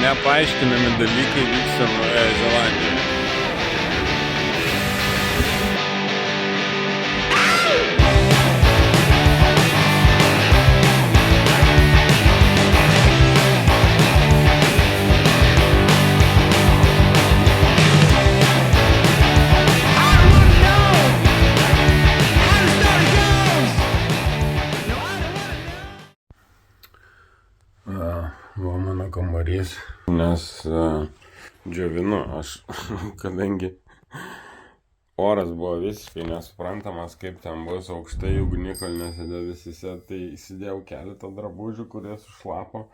nepaaiškinami dalykai vyksta Naujojoje Zelandijoje. Va mano kambarys, nes džiovinu aš, kadangi oras buvo visiškai nesuprantamas, kaip ten bus aukštai ugnikalniuose debesyse, tai įsidėjau keletą drabužių, kurie sušlapo,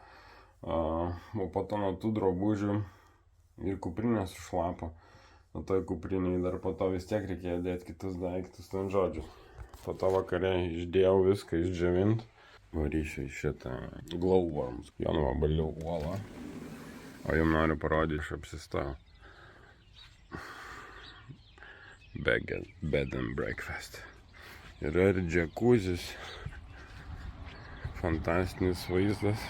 o po to nuo tų drabužių ir kuprinė sušlapo, o toj kupriniai dar po to vis tiek reikėjo dėti kitus daiktus, ten žodžiu. Po to vakare išdėjau viską išdžiovint. Varysiu į šitą Glowworms, Jonvabalių uolą, o jums noriu parodyti, aš apsistojau. Bed and breakfast. Yra ir džekuzis, fantastinis vaizdas,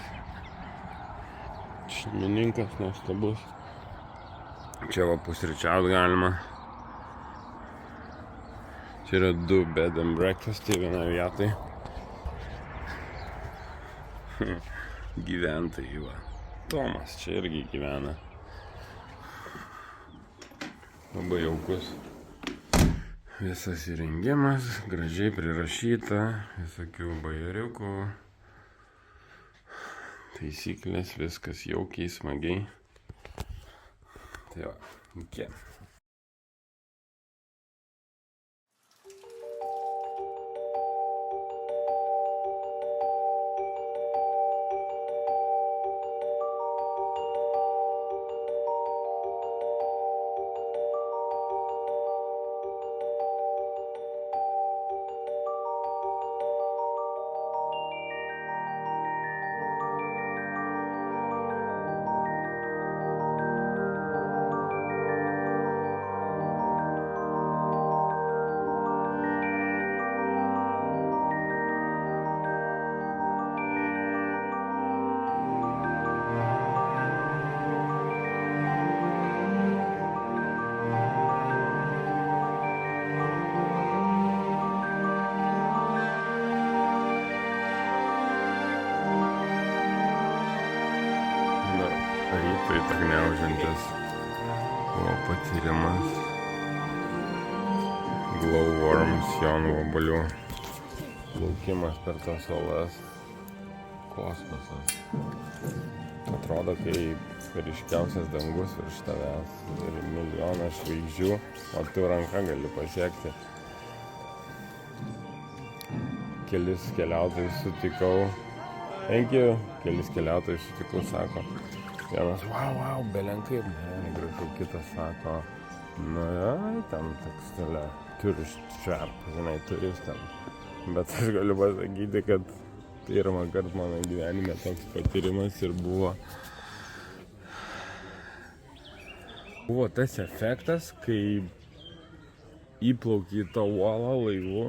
šeimininkas nuostabus. Čia va pusryčiaut galima. Čia yra 2 bed and breakfastai vienoje vietoje. Gyventojai va. Tomas čia irgi gyvena. Labai jaukus. Visas įrengimas, gražiai prirašyta, visokių bajeriukų. Taisyklės, viskas jaukiai, smagiai. Tai va, iki. Tai tak gniaužiantis buvo patyrimas. Glowworms, Jonvabalių. Laukimas per tas olas. Kosmosas. Atrodo, kaip ryškiausias dangus virš tavęs ir milijonas žvaigždžių, o tu ranka gali pasiekti. Kelis keliautojus sutikau. Kelis keliautojus sutikau, sako. Vienas, wow, belenkaip, gražu, kitas sako, ten tekstilė, tourist trap, žinai, turistam. Bet aš galiu pasakyti, kad pirmą kartą mano gyvenime toks patyrimas ir buvo tas efektas, kai įplauki į tą uolą laivu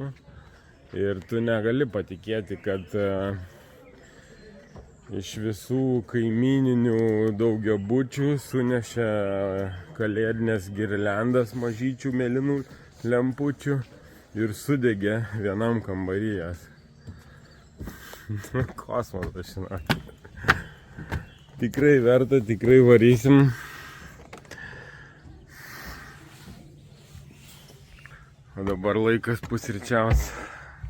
ir tu negali patikėti, kad iš visų kaimyninių daugiabučių sunešė kalėdinės girliandas mažyčių mėlynų lempučių ir sudegė vienam kambaryjas. Kosmosas, žinok. Tikrai verta, tikrai varysim. O dabar laikas pusryčiaus.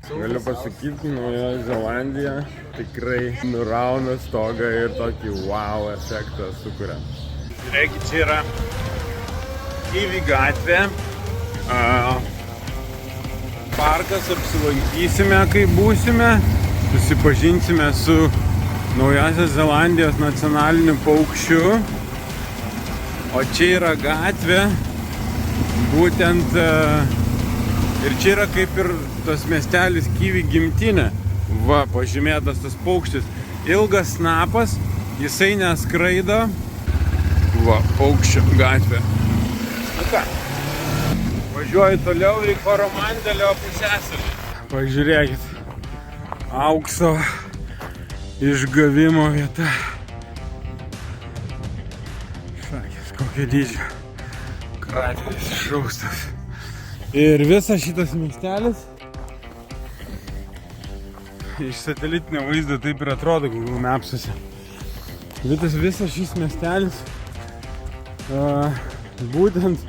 Galiu pasakyti, Naujoji Zelandija tikrai nurauna stogą ir tokį wow efektą sukuria. Žiūrėkit, čia yra Kiwi gatvė, parkas, apsilankysime, kai būsime, susipažinsime su Naujosios Zelandijos nacionaliniu paukščiu, o čia yra gatvė, būtent ir čia yra kaip ir tas miestelis Kiwi gimtinė. Va, pažymėtas tas paukštis. Ilgas snapas, jisai neskraido. Va, paukščio gatvė. Na ką, važiuoju toliau į Koromandelio pusiasalį. Pažiūrėkit, aukso išgavimo vieta. kokio dydžio krateris išraustas. Ir visas šitas miestelis iš satelitinio vaizdo taip ir atrodo Google Mapsuose. Visas šis miestelis būtent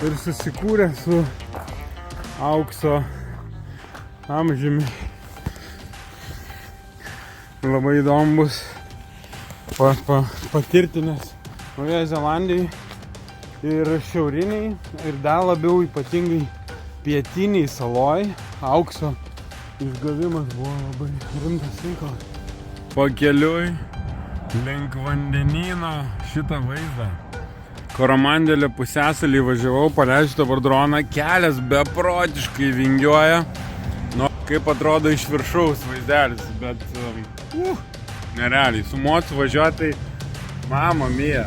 ir susikūrė su aukso amžiumi. Labai įdomu bus patirti, nes Naujoje Zelandijoje ir šiauriniai ir dar labiau ypatingai pietiniai saloj aukso išgavimas buvo labai rimtas reikalas. Pakeliui link vandenyno šitą vaizdą. Koromandėlio pusiasalį važiavau, paleidžiu dabar droną, kelias beprotiškai vingiuoja. Nu, kaip atrodo iš viršaus vaizdelis, bet nerealiai, su mocu važiuoti, mama mia.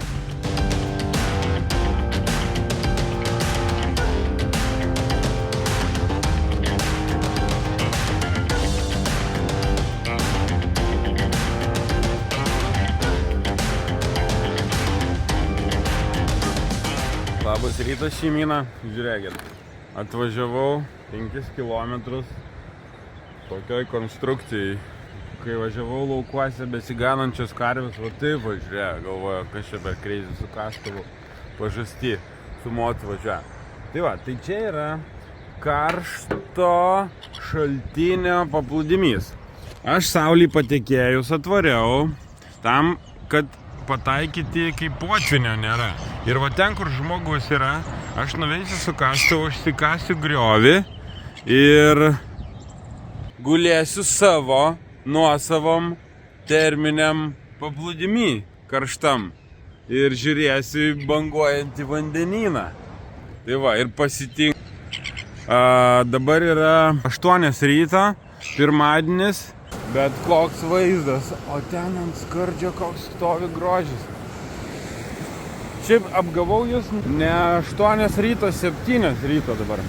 Labas rytas šeimyna, žiūrėkit, atvažiavau 5 kilometrus tokioj konstrukcijai, kai važiavau laukuose besiganančios karvės, va taip važiuoja, galvoju, kas čia per kreizį su kastuvu pažasti, su mocu važiuoja. Tai va, tai čia yra karšto šaltinio paplūdimys. Aš saulį patekėjus atvariau tam, kad pataikyti, kai potvinio nėra. Ir va ten, kur žmogus yra, aš nuveisiu su kastuvu, užsikasiu griovį ir gulėsiu savo nuosavom terminiam paplūdimy karštam ir žiūrėsiu į banguojantį vandenyną. Tai va, ir pasitink. Dabar yra 8 ryto, pirmadienis. Bet koks vaizdas, o ten ant skardžio koks stovi grožis. Šiaip apgavau jūs ne 8 ryto, 7 ryto dabar.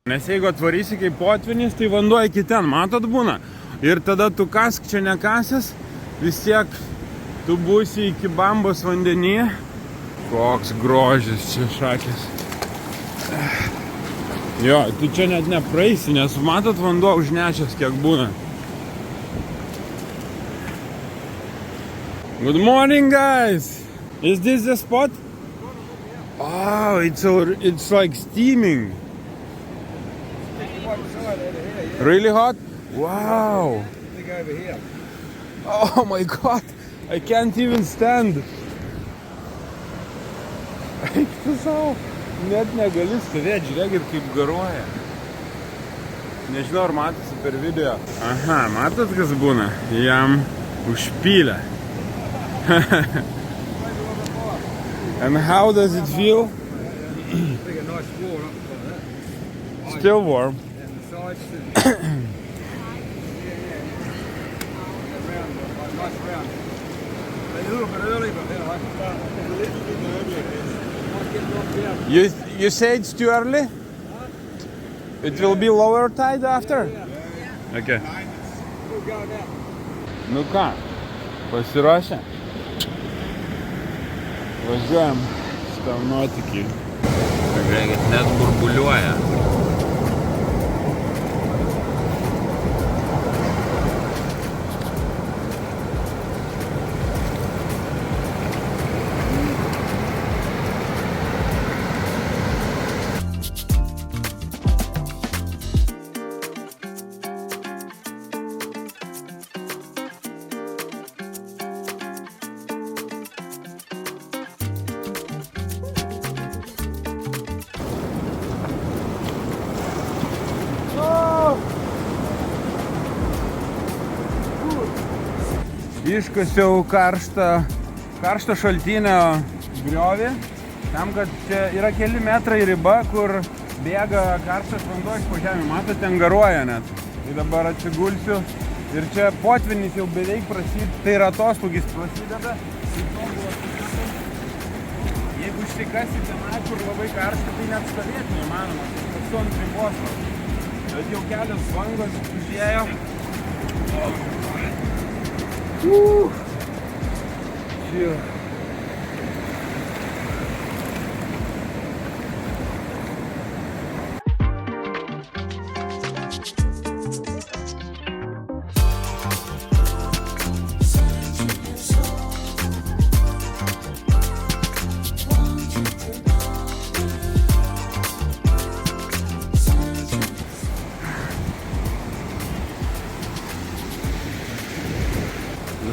Nes jeigu atvarysi kaip potvinis, tai vanduo iki ten, matot, būna. Ir tada tu kask čia nekasęs, vis tiek tu būsi iki bambos vandenyje. Koks grožis čia šakės. Jo, tu čia net nepraeisi, nes matot vanduo užnešęs kiek būna. Good morning, guys! Is this the spot? Oh, it's like steaming. Really hot? Wow! Oh my god! I can't even stand. Eik tu savo. Net negali stovėti, žiūrėkit kaip garuoja. Nežinau, ar matosi per video. Aha, matot, kas būna? Jam užpylė. And how does it feel? Still warm. You say it's too early? It will be lower tide after? Okay. Nu ką, pasiruošę? Važiuojam šitam nuotykį. Žiūrėkit, net burbuliuoja. Iškasiau karšto šaltinio griovį, tam, kad čia yra keli metrai riba, kur bėga karštas vanduo iš po žemę. Matot, ten garuoja net. Tai dabar atsigulsiu ir čia potvinis jau beveik prasideda, tai yra atoslūgis prasideda. Jeigu išsikasi tenai, kur labai karšta, tai net stovėti neįmanoma. Tai esu ant ribos. Bet jau kelios bangos užėjo. Čia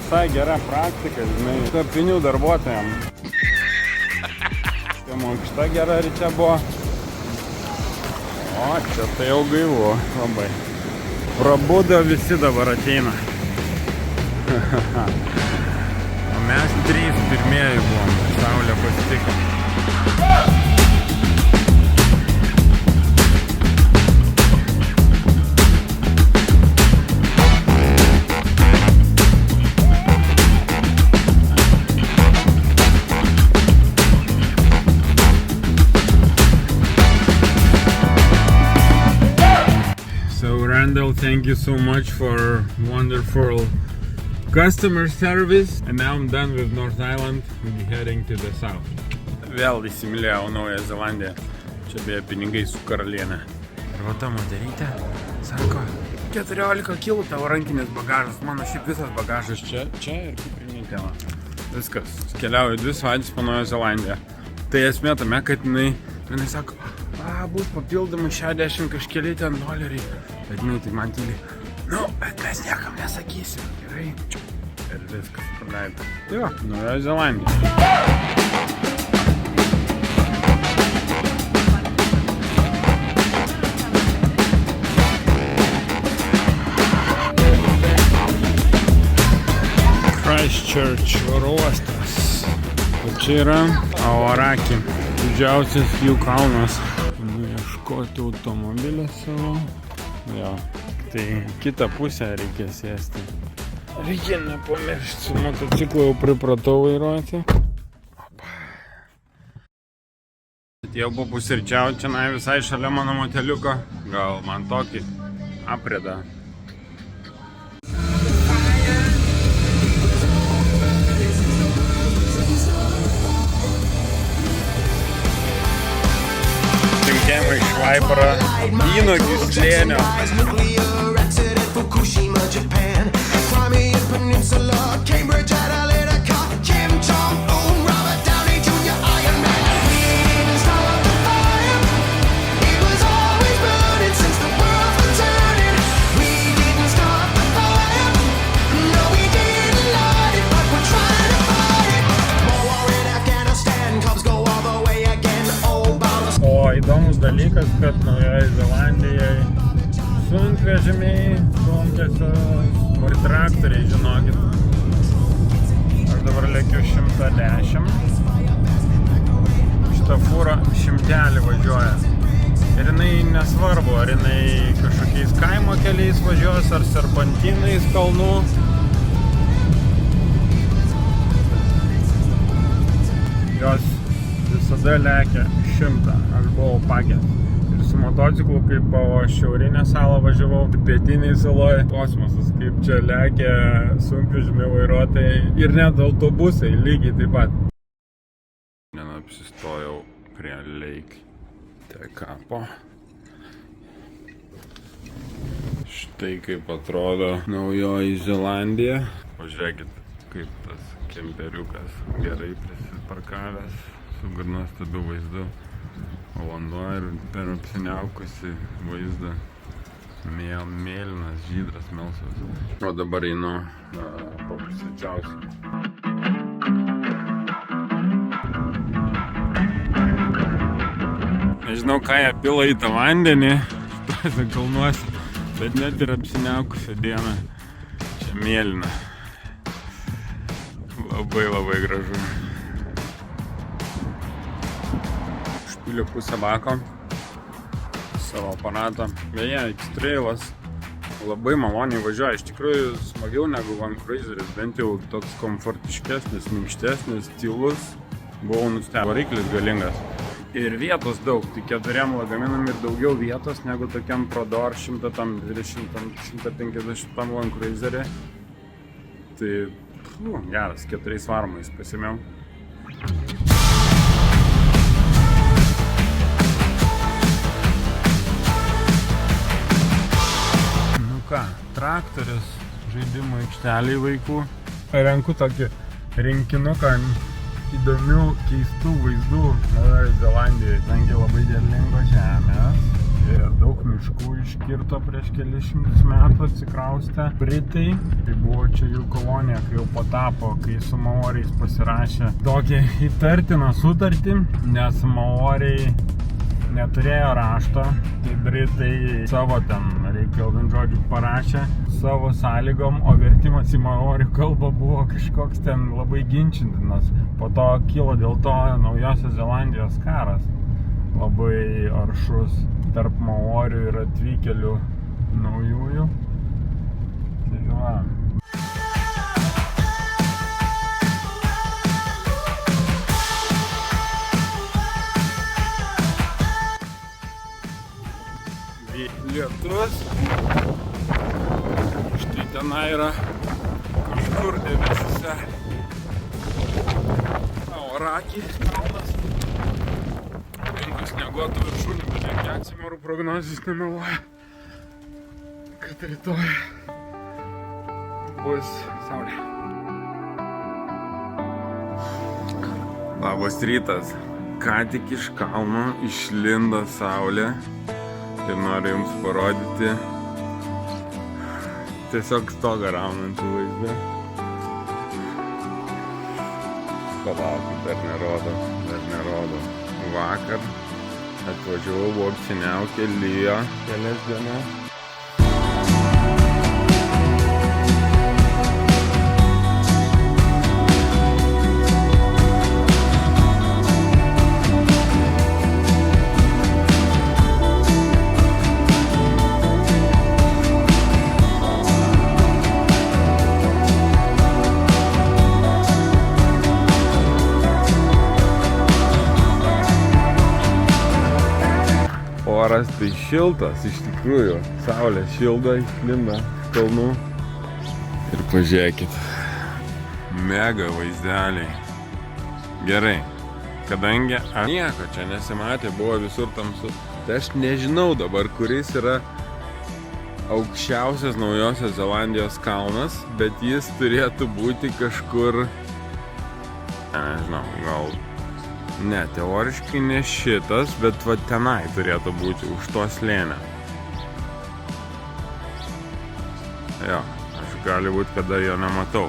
visai gera praktika, žinai, kapinių darbuotojams. Tai mankšta gera ryte buvo. O, čia tai jau gaivu labai. Prabudo visi dabar ateina. O mes 3 pirmieji buvom, saulė pasitiko. Randall, thank you so much for wonderful customer service. And now I'm done with North Island. We'll be heading to the south. Vėl įsimylėjau Naują Zelandiją. Čia beje pinigai su karalienė. Ir va ta moterytė sako, 14 kilų tavo rankinis bagažas. Mano šiaip visas bagažas čia ir kuprinytė. Viskas. Keliauju 2 savaitės po Naują Zelandiją. Tai esmė tame, kad jinai sako, bus papildomai 60 kažkeli ten doleriai. Bet jinai tai man tyliai, bet mes niekam nesakysim, gerai? Ir viskas praleido. Tai va, Naujoji Zelandija. Christchurch oro uostas. O čia yra Aoraki, didžiausias jų kalnas. Ieškoti automobilio savo. Jo, tai kitą pusę reikia sėsti. Reikia nepamiršti, su motociklu jau pripratau vairuoti. Jau papusryčiauti čia visai šalia mano moteliuko. Gal man tokį aprėdą. Tinkėmai iš Vaiparo, vynuogių slėnio. Įdomus dalykas, kad Naujoje Zelandijoje sunkvežimiai, sunkiosios ir traktoriai, žinokit. Aš dabar lėkiu 110. Šitą fūrą 100 važiuoja. Ir jinai nesvarbu, ar jinai kažkokiais kaimo keliais važiuos, ar serpantinais kalnų. Jos visada lekia 100. Aš buvau pagęs. Ir su motociklu, kaip po šiaurinę salą važiavau, pietiniai saloj. Kosmosas, kaip čia lekia sunkvežimių vairuotojai ir net autobusai lygiai taip pat. Apsistojau prie Lake Tekapo. Štai kaip atrodo Naujoji Zelandija. Pažiūrėkit, kaip tas kemperiukas gerai prisiparkavęs. Su gana nuostabiu vaizdu, o vanduo ir per apsiniaukusi vaizdą mėlynas, žydras, melsvas. O dabar einu papusryčiausiu. Nežinau, ką jie pila į tą vandenį šituose kalnuose, bet net ir apsiniaukusią dieną čia mėlyna. Labai gražu. Užpiliu pusę bako savo aparatą. Beje, X-Trailas labai maloniai važiuoja. Iš tikrųjų smagiau negu Van Cruiseris, bent jau toks komfortiškesnis, minkštesnis, tylus. Buvau nustebęs. Variklis galingas. Ir vietos daug, tik 4 lagaminam ir daugiau vietos negu tokiam Prodor 120-150 Van Cruiserį. Tai geras, 4 varomais pasimėjau. Traktorius, žaidimų aikšteliai vaikų. Renku tokį rinkinuką įdomių, keistų vaizdų Naujoje Zelandijoje. Tengi labai derlingos žemės Ir daug miškų iškirto prieš kelis šimtus metų atsikraustę Britai. Tai buvo čia jų kolonija, kai jau patapo, kai su maoriais pasirašė tokią įtartiną sutartį, nes maoriai neturėjo rašto, tai Britai savo ten, reikia vien žodžių, parašė savo sąlygom, o vertimas į maorių kalbą buvo kažkoks ten labai ginčintinas. Po to kilo dėl to Naujosios Zelandijos karas, labai aršus tarp maorių ir atvykėlių naujųjų. Tai va. Lietus. Štai tenai yra kažkur debesise Aoraki kalnas. Penkių snieguotų viršūnių, bet kiek Atsimarų prognozės nemeluoja, kad rytoj bus saulė. Labas rytas. Ką tik iš kalno išlindo saulė. Ir noriu jums parodyti tiesiog stogą raunantį vaizdą. Palaukit, dar nerodo. Vakar atvažiavau, buvo apsiniaukę, lijo kelias dienas. Oras tai šiltas, iš tikrųjų, saulė šildo, išlinda kalnų. Ir pažiūrėkit, mega vaizdeliai. Gerai, kadangi nieko čia nesimatė, buvo visur tamsu, tai aš nežinau dabar, kuris yra aukščiausias Naujosios Zelandijos kalnas, bet jis turėtų būti kažkur, nežinau, gal... Ne, teoriškai ne šitas, bet va tenai turėtų būti, už to slėnio. Jo, aš gali būti, kada jo nematau.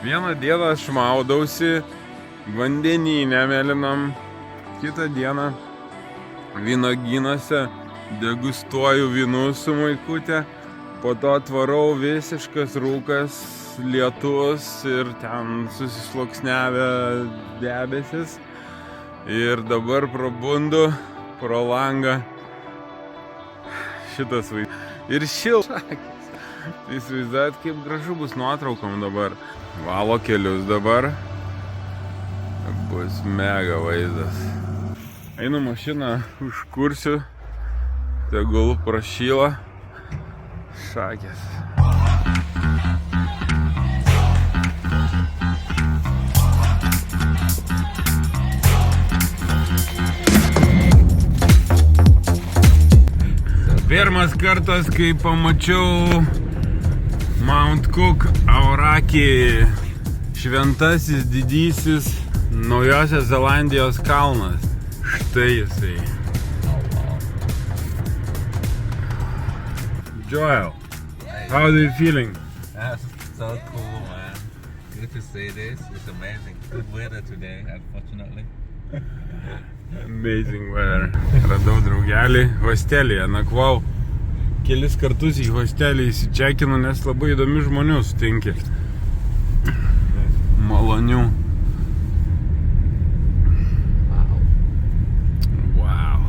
Vieną dieną aš maudausi vandenyne mėlynam, kitą dieną vynogynuose degustuoju vynų su maikutė, po to atvarau visiškas rūkas, lietus ir ten susisluoksniavę debesis. Ir dabar prabundu pro langą šitas vaizdas. Ir šilšakis. Įsivaizduojat, kaip gražu bus nuotraukom dabar. Valo kelius dabar. Bus mega vaizdas. Einu mašiną užkursiu. Tegul prašyla. Šakės. Pirmas kartas, kai pamačiau Mount Cook Aoraki, šventasis didysis Naujosios Zelandijos kalnas. Štai jisai. Joel, how are you feeling? That's so cool, man. Good to see this. It's amazing. Good weather today, unfortunately. Amazing weather. Radau draugelį hostelėje, nakvau. Kelis kartus į hostelį įsičekinu, nes labai įdomių žmonių sutinki. Malonių. Wow.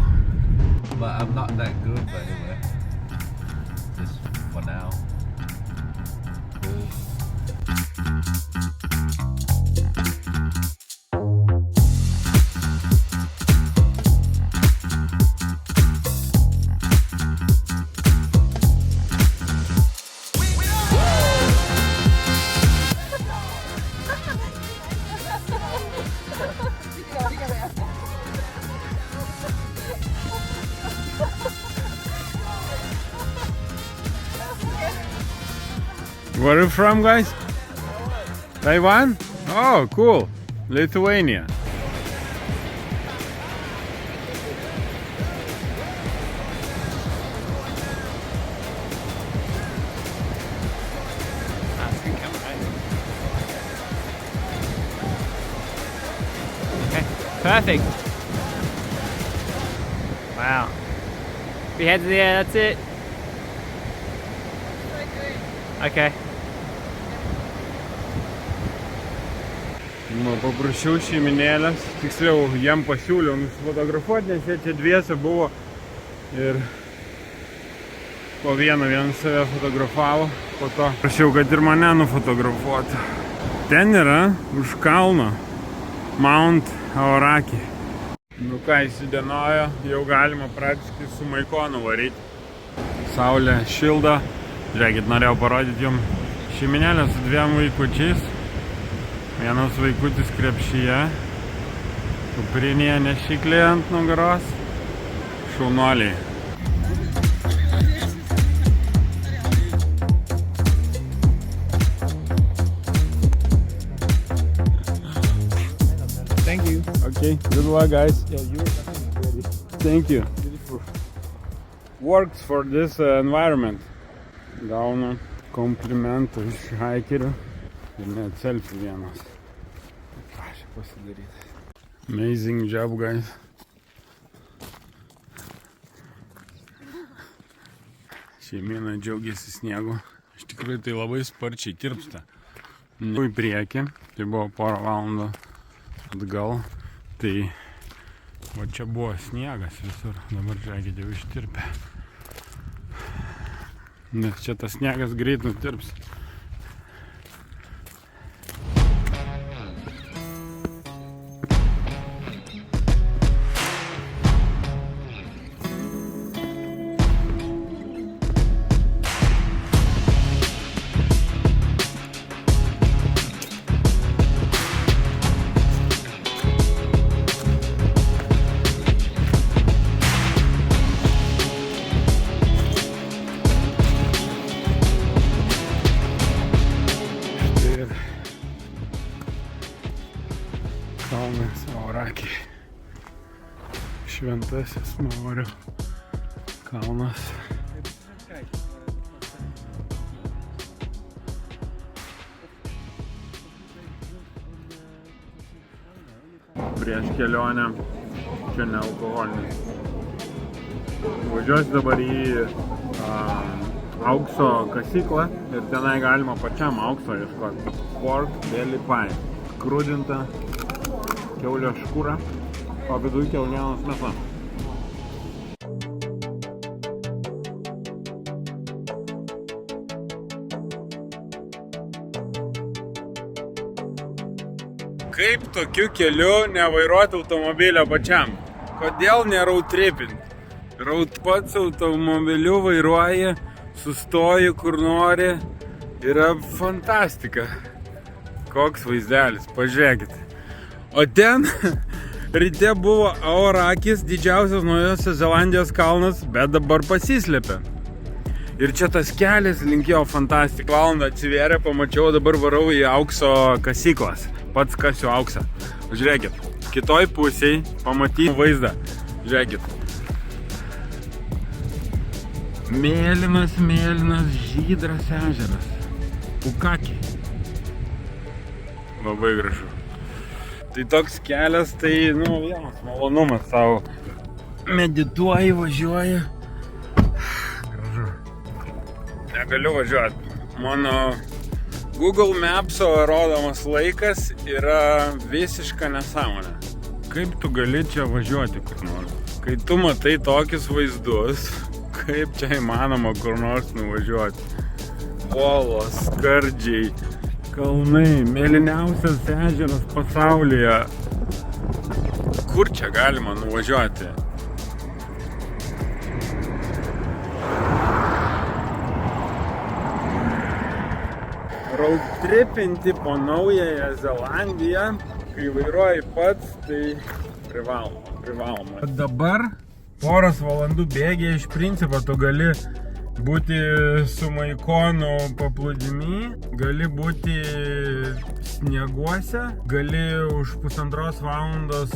But I'm not that good, by the way. Just for now. Cool. Where are you from, guys? Taiwan? Oh, cool. Lithuania. Perfect. Wow. We head to the air, that's it. Okay. Nu, paprašiau šeiminėlės, tiksliau, jam pasiūliau nusifotografuoti, nes jie čia dviese buvo ir po vieną save fotografavo, po to prašiau, kad ir mane nufotografuotų. Ten yra už kalno Mount Aoraki. Nu ką, įsidienojo, jau galima praktiškai su Maikonu varyti. Saulė šildo. Žiūrėkit, norėjau parodyti jums šeiminėlę su 2 vaikučiais. Vienas vaikutis krepšyje, kuprinėje nešiklė ant nugaros, šaunuoliai. Thank you. Okay, good luck guys. Yeah, you're ready. Thank you. Beautiful. Works for this environment. Gaunu komplimentų iš haikerių ir net selfie vienas. Prašė pasidaryti. Amazing job, guys. Šeimyna džiaugiasi sniegu. Iš tikrųjų tai labai sparčiai tirpsta. Į priekį, tai buvo porą valandų atgal. Tai va čia buvo sniegas visur. Dabar žiūrėkit, jau ištirpė. Nes čia tas sniegas greit nutirps. Kalnas Aoraki. Šventasis Maorio kalnas. Prieš kelionę čia ne alkoholinis. Važiuosiu dabar į aukso kasyklą ir tenai galima pačiam aukso ieškoti. Pork belly pie. Krūdinta kiaulio škūra, o viduj kiaulienos mėsa. Kaip tokiu keliu nevairuoti automobilio pačiam? Kodėl ne road tripping? Pats automobiliu vairuoji, sustoji kur nori, yra fantastika. Koks vaizdelis, pažiūrėkit. O ten ryte buvo Aorakis, didžiausias Naujosios Zelandijos kalnas, bet dabar pasislėpė. Ir čia tas kelias link jo fantastika. Valandą atsivėrė, pamačiau, dabar varau į aukso kasyklas. Pats kasiu auksą. Žiūrėkit, kitoj pusėj pamatysiu vaizdą. Žiūrėkit. Mėlynas, žydras ežeras. Pukaki. Labai gražu. Tai toks kelias, tai, vienas malonumas savo. Medituoji, važiuoji. Gražu. Negaliu važiuoti. Mano Google Maps'o rodomas laikas yra visiška nesąmonė. Kaip tu gali čia važiuoti kur nors? Kai tu matai tokius vaizdus, kaip čia įmanoma kur nors nuvažiuoti? Uolos, skardžiai, kalnai, mėlyniausias ežeras pasaulyje. Kur čia galima nuvažiuoti? Road trippinti po Naująją Zelandiją, kai vairuoji pats, tai privaloma. Dabar poros valandų bėgyje iš principo tu gali būti su Maikonu paplūdimy, gali būti snieguose, gali už 1,5 valandos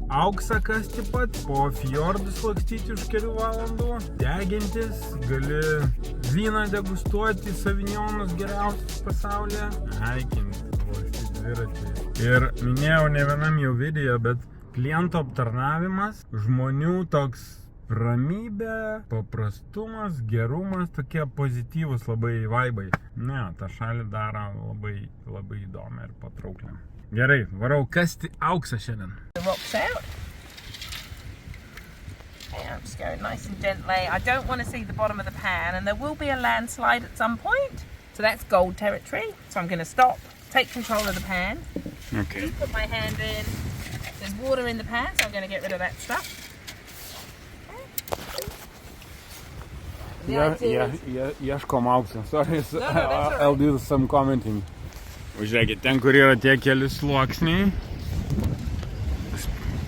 auksą kasti pat, po fjordus lakstyti už kelių valandų, degintis, gali vyną degustuoti, savinjonus geriausius pasaulyje, haikinti, dviračiai. Ir minėjau ne vienam jau video, bet klientų aptarnavimas, žmonių toks ramybė, paprastumas, gerumas, tokie pozityvus labai vaibai. Ne, tą šalį daro labai, labai įdomią ir patrauklią. Gerai, varau kasti auksą šiandien. The rocks out. Okay, I'm just going nice and gently. I don't want to see the bottom of the pan, and there will be a landslide at some point. So that's gold territory. So I'm going to stop, take control of the pan. Okay. Put my hand in. There's water in the pan, so I'm going to get rid of that stuff. Ieškom auksą. Sorry, No, that's all right. I'll do some commenting. Žiūrėkit, ten, kur yra tie keli sluoksniai,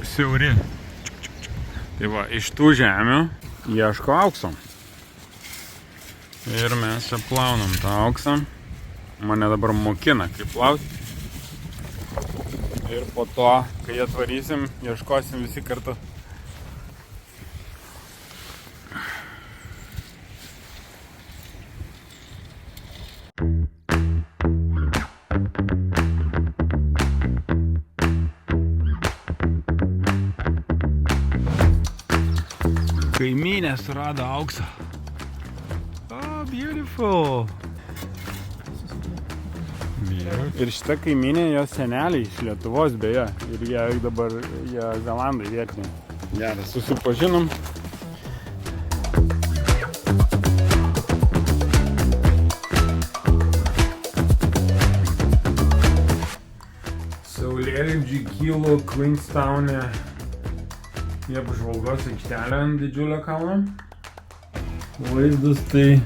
siauri. Tai va, iš tų žemių ieško aukso. Ir mes čia plaunam tą auksą. Mane dabar mokina, kaip plauti. Ir po to, kai atvarysim, ieškosim visi kartu. Kaimynė surado auksą. Oh, beautiful. Ir šita kaimynė, jos seneliai iš Lietuvos beje. Ir jie dabar, jie Zelandai vietiniai. Geras, susipažinom. Saulėlydžiai kilo Queenstown'e. Jie apžvalgos aikštelę ant didžiulio kalno. Vaizdas tai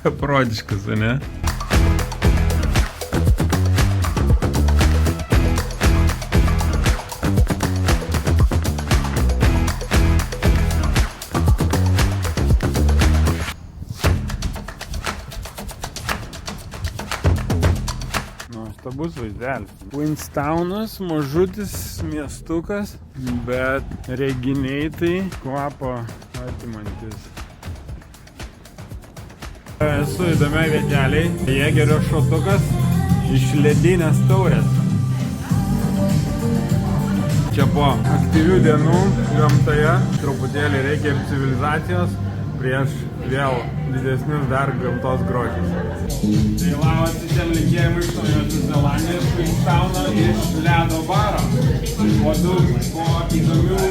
beprotiškas, ne? Nuostabus vaizdelis. Queenstownas, mažutis miestukas, bet reginiai tai kvapo atimantis. Esu įdomiai vieteliai. Jėgerio šotukas iš ledinės taurės. Čia po aktyvių dienų gamtoje truputėlį reikia ir civilizacijos prieš vėl didesnius dar gamtos grožius. Tai labas visiems linkėjimai iš Naujosios Zelandijos, Queenstowno iš ledo baro. Po įdomių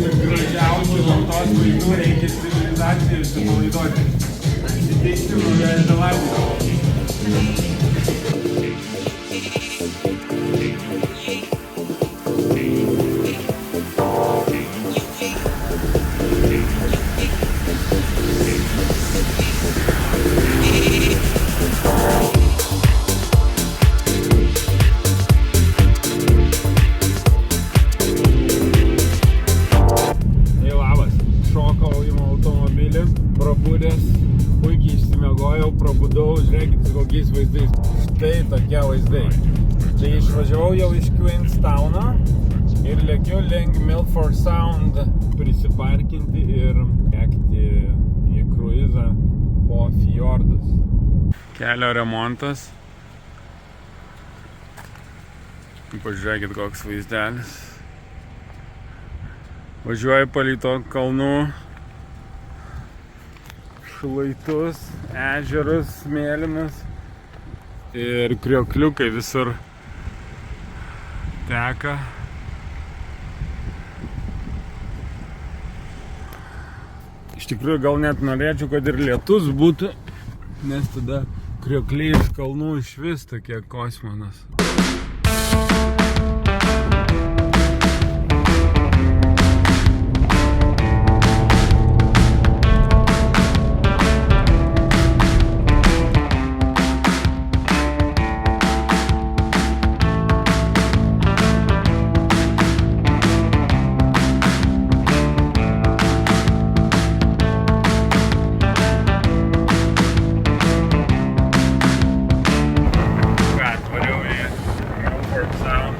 ir gražiausių gamtos vaizdų reikia civilizacijos atsipalaiduoti. Įsiteiksim Naujoje Zelandijoje. Prabudau, žiūrėkit su kokiais vaizdais. Štai tokie vaizdai. Tai išvažiavau jau iš Queenstowno ir lėkiu link Milford Sound prisiparkinti ir lėkti į kruizą po fjordus. Kelio remontas. Pažiūrėkit koks vaizdelis. Važiuoju palei to kalnų šlaitus, ežerus mėlynus ir kriokliukai visur teka. Iš tikrųjų gal net norėčiau, kad ir lietus būtų, nes tada kriokliai iš kalnų išvis tokie kosmonas. Sound.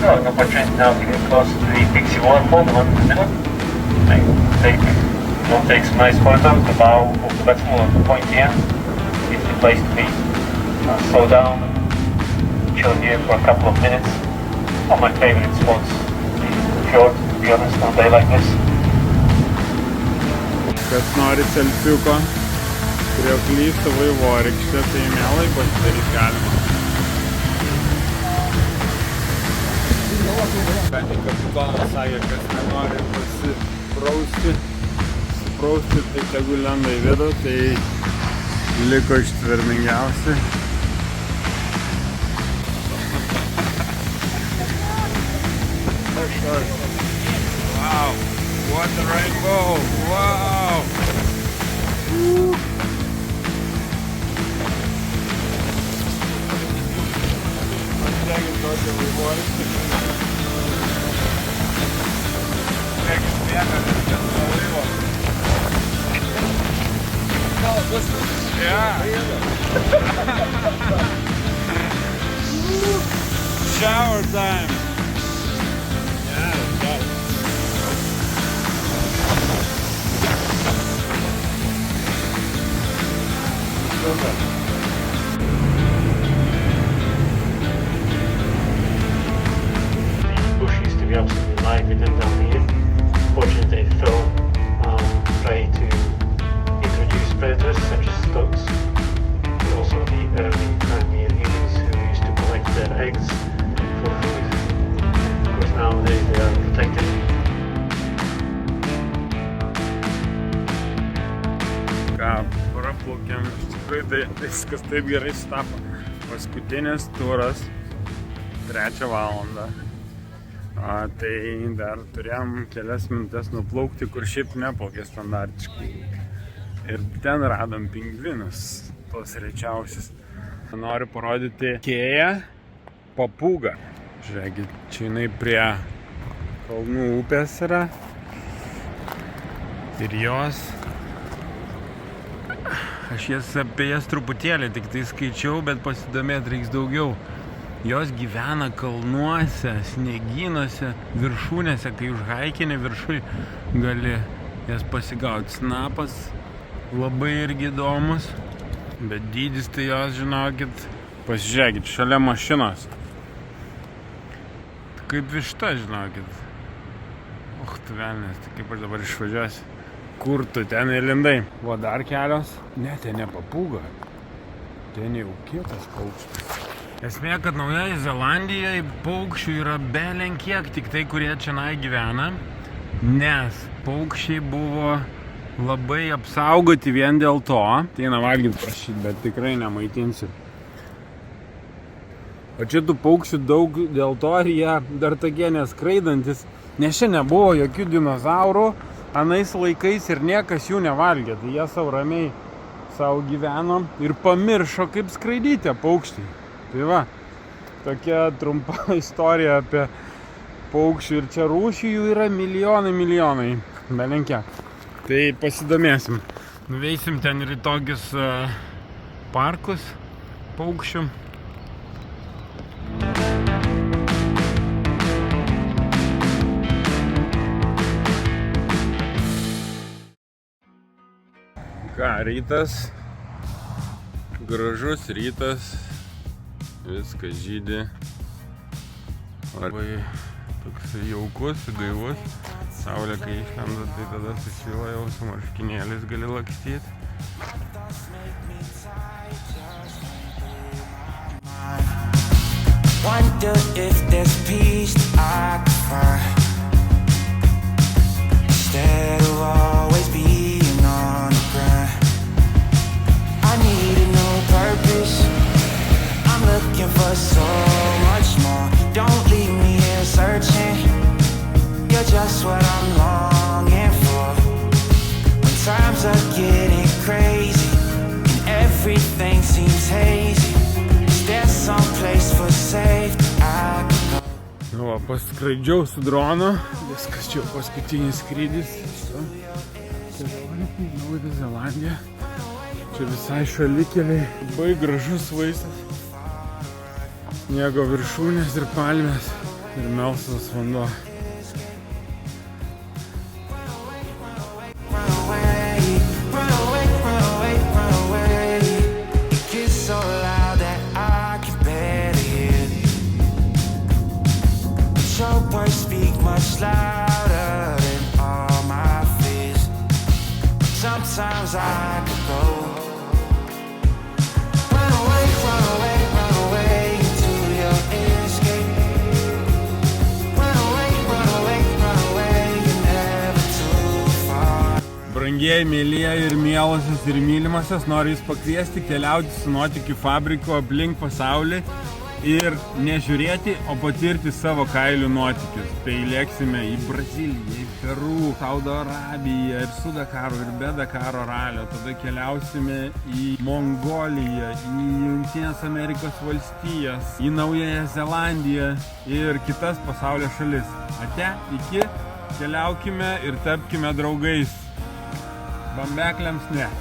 So, no opportunity now to get close to the Pixie waterfall, the one in the middle. We'll take some nice photos. The bow of the vessel on the point here is the place to be. Slow down, chill here for a couple of minutes. One of my favorite spots, the fjord, to be honest, on a day like this. Kas nori selfiuko prie Klysto vaivorykštė, tai mielai pasidaryti galima. Bent kapitonas sakė, kas nenori suprausti, tai tegu lenda į vidų, tai liko ištvermingiausi. Wow, what a rainbow! Wow! Shower time! The bush used to be absolutely lively down here. Fortunately, they fell prey to introduced predators such as stoats, but also the early pioneer humans who used to collect their eggs for food. Of course, nowadays they are protected. Praplaukėm, iš tikrųjų tai viskas taip gerai sutapo. Paskutinis turas 3 valandą. Tai dar turėjom kelias minutes nuplaukti, kur šiaip neplaukė standartiškai. Ir ten radom pingvinus, tos rečiausius. Noriu parodyti Kėją papūgą. Žiūrėkit, čia jinai prie kalnų upės yra. Ir jos... Aš apie jas truputėlį tik tai skaičiau, bet pasidomėti reiks daugiau. Jos gyvena kalnuose, sniegynuose, viršūnėse, kai užhaikini viršui gali jas pasigauti. Snapas labai irgi įdomus, bet dydis tai jos, žinokit, pasižiūrėkit, šalia mašinos. Kaip višta, žinokit. Tu velnės, tai kaip aš dabar išvažiuosiu. Kur tu ten įlindai? Va dar kelios. Ne, ten ne papūga. Ten jau kietas paukštis. Esmė, kad Naujoje Zelandijoje paukščių yra belenkiek, tik tai, kurie čionai gyvena. Nes paukščiai buvo labai apsaugoti vien dėl to. Ateina valgyti prašyti, bet tikrai nemaitinsiu. O čia tų paukščių daug dėl to, ir jie dar tokie neskraidantis. Nes čia nebuvo jokių dinozaurų. Anais laikais ir niekas jų nevalgė, tai jie savo ramiai savo gyveno ir pamiršo, kaip skraidyti paukščiai. Tai va, tokia trumpa istorija apie paukščių ir čia rūšių jų yra milijonai, belenkiek. Tai pasidomėsim. Nuveisim ten ir tokius parkus paukščių. Ką, rytas, gražus rytas, viskas žydi, labai toks jaukus, gaivus, saulė kai išlenda, tai tada sušyla jau su marškinėliais gali lakstyti. Wonder if there's peace I could find instead of always being on the grind. I need a new purpose. I'm looking for so much more. Don't leave me here searching. You're just what I'm longing for. When times are getting crazy and everything seems hazy, is there some place for safety I can go? Nu va, paskraidžiau su dronu, viskas čia paskutinis skrydis. Kelionė į Naująją Zelandiją. Čia visai šalikeliai, labai gražus vaizdas. Sniego viršūnės ir palmės. Ir melsvas vanduo. Run away, run away, run away, run away. It gets so loud that I can barely hear. But your words speak much louder than all my fears. Sometimes I could go. Run away, run away, run away into your escape. Run away, run away, run away, you're never too far. Brangieji, mėlyje ir mielosios ir mylimasios, noriu jūs pakviesti keliauti su nuotykių fabriku aplink pasaulį ir nežiūrėti, o patirti savo kailių nuotykius. Tai lėksime į Braziliją, į Peru, Saudo Arabiją ir su Dakaru ir be Dakaro ralio. Tada keliausime į Mongoliją, į Jungtinės Amerikos valstijas, į Naująją Zelandiją ir kitas pasaulio šalis. Ate, iki, keliaukime ir tapkime draugais. Bambekliams ne.